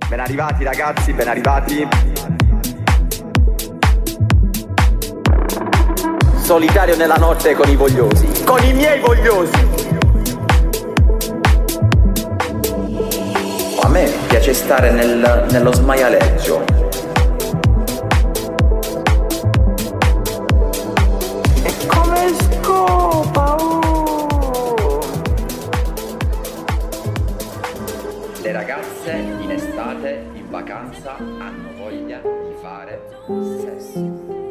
Ben arrivati ragazzi, ben arrivati. Solitario nella notte con i vogliosi, con i miei vogliosi. A me piace stare nello smaialeggio. E come scopa, Le ragazze in estate, in vacanza, hanno voglia di fare sesso.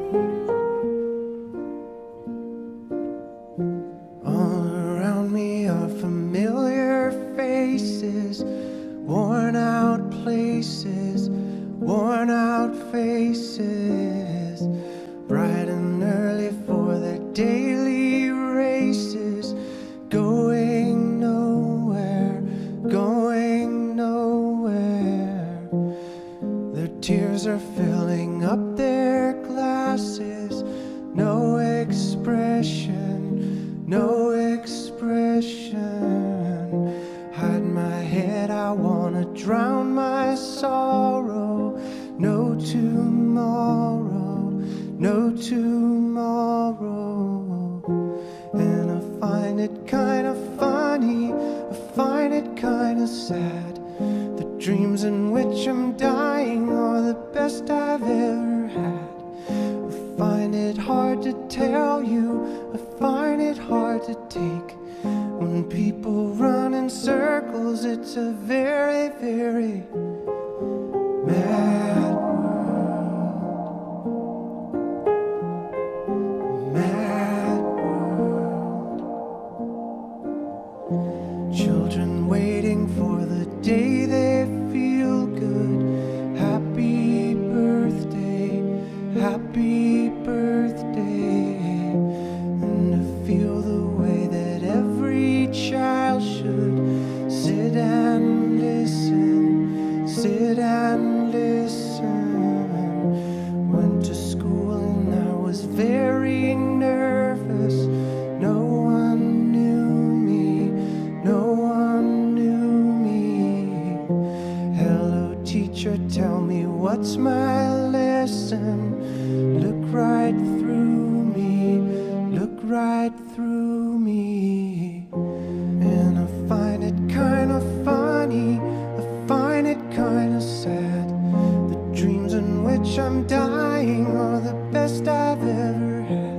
Worn out places, worn out faces, bright and early for their daily races, going nowhere, going nowhere. Their tears are filling up their glasses, no expression, no expression. Hide my head, I wanna drown my sorrow. No tomorrow, no tomorrow. And I find it kinda funny, I find it kinda sad. The dreams in which I'm dying are the best I've ever had. I find it hard to tell you, I find it hard to take. When people run in circles, it's a very, very mad world. Mad world. Children waiting for the day they feel good. Happy birthday, happy birthday. And to feel the way that every child should sit and listen, sit and listen. Went to school and I was very nervous. No one knew me, no one knew me. Hello teacher, tell me what's my lesson. Look right through me, look right through me. And I find it kinda funny, I find it kinda sad. The dreams in which I'm dying are the best I've ever had.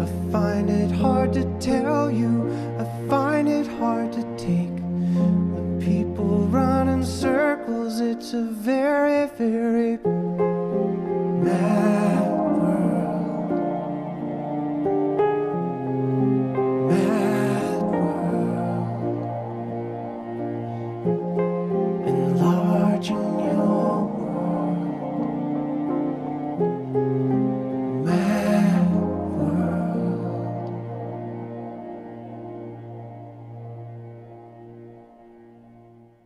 I find it hard to tell you, I find it hard to take. When people run in circles, it's a very, very